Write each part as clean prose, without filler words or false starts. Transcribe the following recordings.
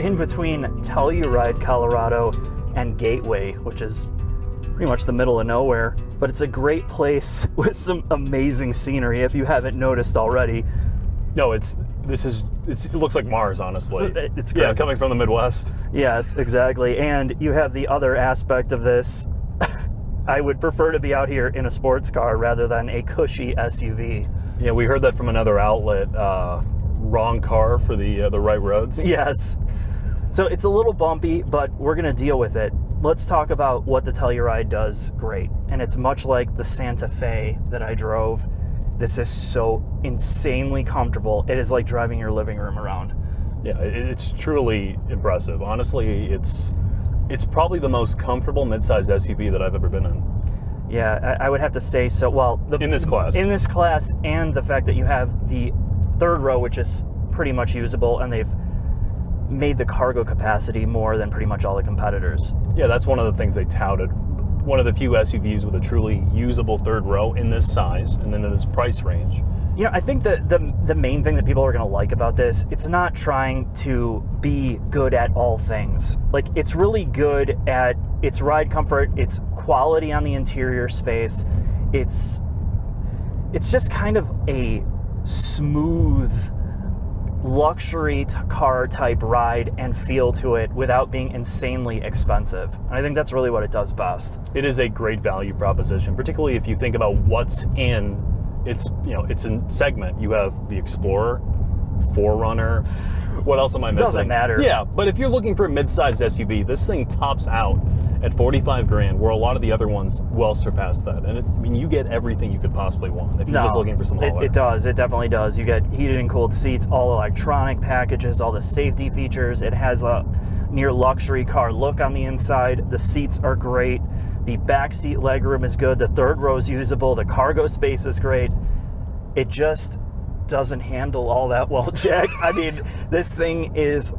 in between Telluride, Colorado, and Gateway, which is pretty much the middle of nowhere. But it's a great place with some amazing scenery, if you haven't noticed already. No, it looks like Mars, honestly. It's crazy. Yeah, coming from the Midwest. Yes, exactly. And you have the other aspect of this. I would prefer to be out here in a sports car rather than a cushy SUV. Yeah, we heard that from another outlet. Wrong car for the right roads. Yes. So it's a little bumpy, but we're going to deal with it. Let's talk about what the Telluride does great. And it's much like the Santa Fe that I drove. This is so insanely comfortable. It is like driving your living room around. Yeah, it's truly impressive. Honestly, it's probably the most comfortable midsize SUV that I've ever been in. Yeah, I would have to say so. Well, in this class. In this class, and the fact that you have the third row, which is pretty much usable, and they've made the cargo capacity more than pretty much all the competitors. Yeah, that's one of the things they touted. One of the few SUVs with a truly usable third row in this size and then in this price range. You know, I think the main thing that people are going to like about this, it's not trying to be good at all things. Like, it's really good at its ride comfort, its quality on the interior space. It's just kind of a smooth luxury car type ride and feel to it without being insanely expensive. And I think that's really what it does best. It is a great value proposition, particularly if you think about what's in its in segment. You have the Explorer, 4Runner. What else am I missing? Doesn't matter. Yeah, but if you're looking for a mid-sized SUV, this thing tops out at $45,000, where a lot of the other ones well surpass that. And you get everything you could possibly want if you're just looking for some hauler. It does. It definitely does. You get heated and cooled seats, all electronic packages, all the safety features. It has a near luxury car look on the inside. The seats are great. The backseat legroom is good. The third row is usable. The cargo space is great. It just doesn't handle all that well, Jack. I mean, this thing is...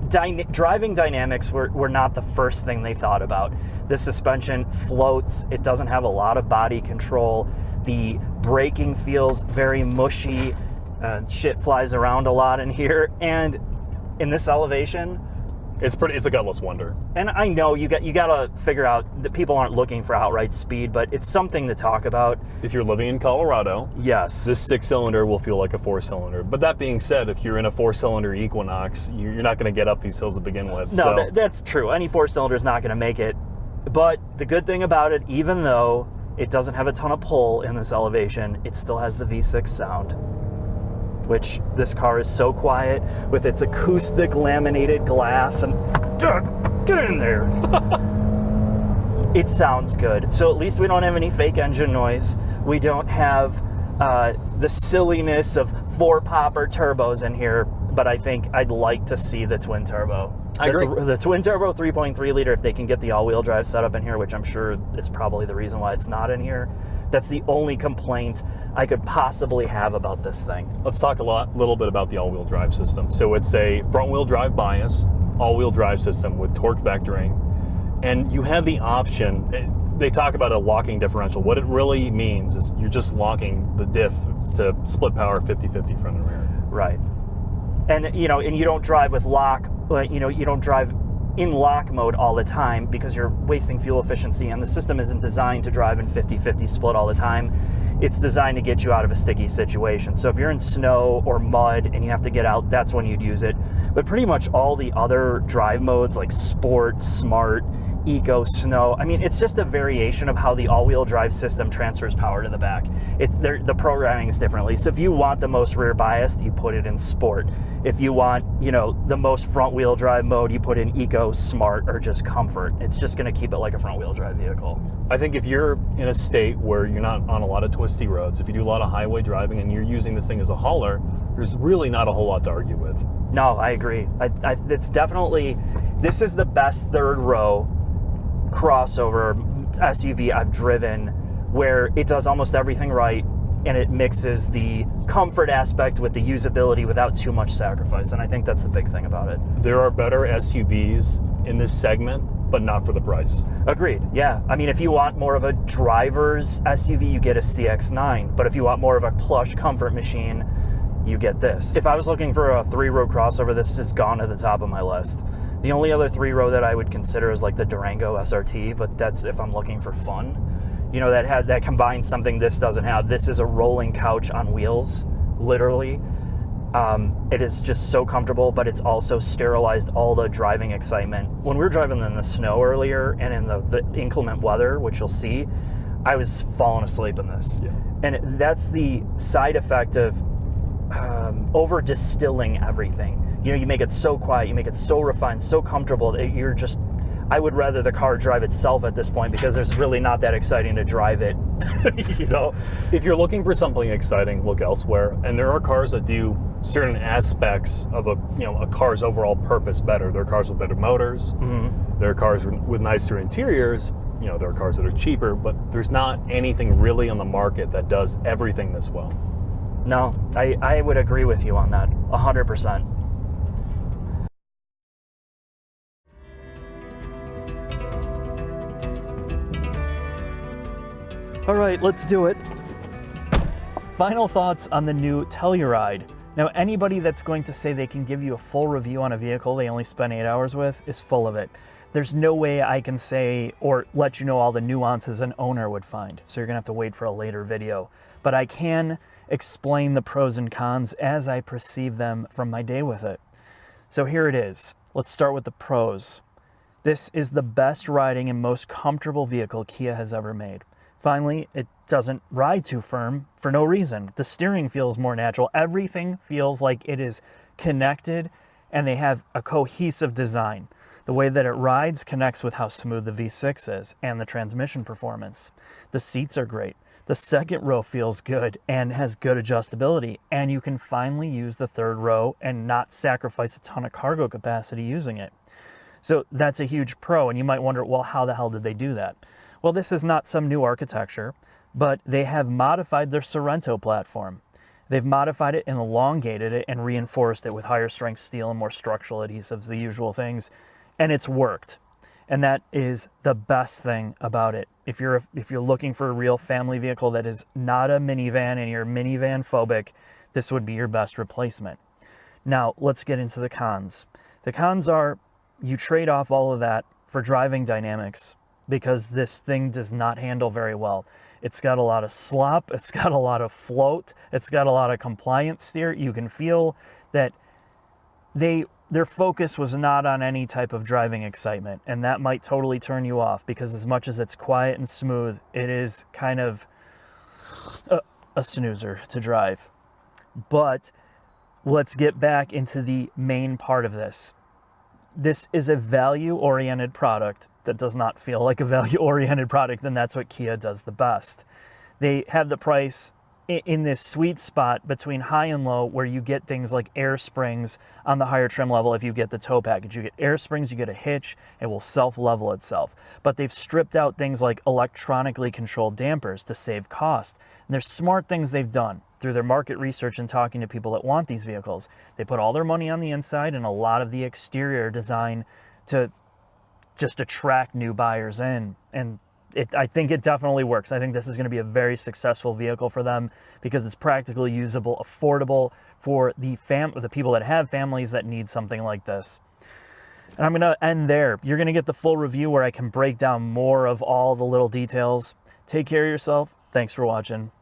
driving dynamics were not the first thing they thought about. The suspension floats. It doesn't have a lot of body control. The braking feels very mushy. Shit flies around a lot in here. And in this elevation... It's a gutless wonder. And I know you got to figure out that people aren't looking for outright speed, but it's something to talk about. If you're living in Colorado, yes, this 6-cylinder will feel like a 4-cylinder. But that being said, if you're in a 4-cylinder Equinox, you're not going to get up these hills to begin with. No, that's true. Any 4-cylinder is not going to make it. But the good thing about it, even though it doesn't have a ton of pull in this elevation, it still has the V6 sound, which this car is so quiet with its acoustic laminated glass and get in there. It sounds good. So at least we don't have any fake engine noise. We don't have the silliness of 4-popper turbos in here, but I think I'd like to see the twin turbo. I agree. The twin turbo 3.3 liter, if they can get the all-wheel drive setup in here, which I'm sure is probably the reason why it's not in here. That's the only complaint I could possibly have about this thing. Let's talk little bit about the all-wheel drive system. So it's a front-wheel drive biased, all-wheel drive system with torque vectoring, and you have the option. They talk about a locking differential. What it really means is you're just locking the diff to split power 50-50 front and rear. Right. And you don't drive with lock. You don't drive in lock mode all the time because you're wasting fuel efficiency, and the system isn't designed to drive in 50-50 split all the time. It's designed to get you out of a sticky situation. So if you're in snow or mud and you have to get out, that's when you'd use it. But pretty much all the other drive modes like Sport, Smart, Eco, Snow, I mean, it's just a variation of how the all-wheel drive system transfers power to the back. The programming is differently. So if you want the most rear biased, you put it in Sport. If you want, the most front-wheel drive mode, you put in Eco, Smart, or just Comfort. It's just going to keep it like a front-wheel drive vehicle. I think if you're in a state where you're not on a lot of twisty roads, if you do a lot of highway driving and you're using this thing as a hauler, there's really not a whole lot to argue with. No, I agree. It's definitely, this is the best third row crossover SUV I've driven, where it does almost everything right and it mixes the comfort aspect with the usability without too much sacrifice, and I think that's the big thing about it. There are better SUVs in this segment, but not for the price. Agreed, yeah. I mean, if you want more of a driver's SUV, you get a CX-9, but if you want more of a plush comfort machine, you get this. If I was looking for a 3-row crossover, this has gone to the top of my list. The only other 3-row that I would consider is like the Durango SRT, but that's if I'm looking for fun. You know, that combines something this doesn't have. This is a rolling couch on wheels, literally. It is just so comfortable, but it's also sterilized all the driving excitement. When we were driving in the snow earlier and in the inclement weather, which you'll see, I was falling asleep in this. Yeah. And that's the side effect of over distilling everything. You know, you make it so quiet, you make it so refined, so comfortable that you're just, I would rather the car drive itself at this point because there's really not that exciting to drive it, you know? If you're looking for something exciting, look elsewhere. And there are cars that do certain aspects of a car's overall purpose better. There are cars with better motors. Mm-hmm. There are cars with nicer interiors. You know, there are cars that are cheaper, but there's not anything really on the market that does everything this well. No, I would agree with you on that, 100%. All right, let's do it. Final thoughts on the new Telluride. Now, anybody that's going to say they can give you a full review on a vehicle they only spent 8 hours with is full of it. There's no way I can say or let you know all the nuances an owner would find, so you're gonna have to wait for a later video. But I can explain the pros and cons as I perceive them from my day with it. So here it is. Let's start with the pros. This is the best riding and most comfortable vehicle Kia has ever made. Finally, it doesn't ride too firm for no reason. The steering feels more natural. Everything feels like it is connected and they have a cohesive design. The way that it rides connects with how smooth the V6 is and the transmission performance. The seats are great. The second row feels good and has good adjustability, and you can finally use the third row and not sacrifice a ton of cargo capacity using it. So that's a huge pro, and you might wonder, well, how the hell did they do that? Well, this is not some new architecture, but they have modified their Sorento platform. They've modified it and elongated it and reinforced it with higher strength steel and more structural adhesives, the usual things, and it's worked. And that is the best thing about it. If you're looking for a real family vehicle that is not a minivan and you're minivan phobic, this would be your best replacement. Now, let's get into the cons. The cons are you trade off all of that for driving dynamics, because this thing does not handle very well. It's got a lot of slop, it's got a lot of float, it's got a lot of compliance steer. You can feel that their focus was not on any type of driving excitement, and that might totally turn you off, because as much as it's quiet and smooth, it is kind of a snoozer to drive. But let's get back into the main part of this. This is a value-oriented product that does not feel like a value-oriented product, then that's what Kia does the best. They have the price in this sweet spot between high and low, where you get things like air springs on the higher trim level. If you get the tow package, you get air springs, you get a hitch, it will self-level itself. But they've stripped out things like electronically controlled dampers to save cost. And there's smart things they've done through their market research and talking to people that want these vehicles. They put all their money on the inside and a lot of the exterior design to just attract new buyers in. And I think it definitely works. I think this is going to be a very successful vehicle for them because it's practically usable, affordable for the people that have families that need something like this. And I'm going to end there. You're going to get the full review where I can break down more of all the little details. Take care of yourself. Thanks for watching.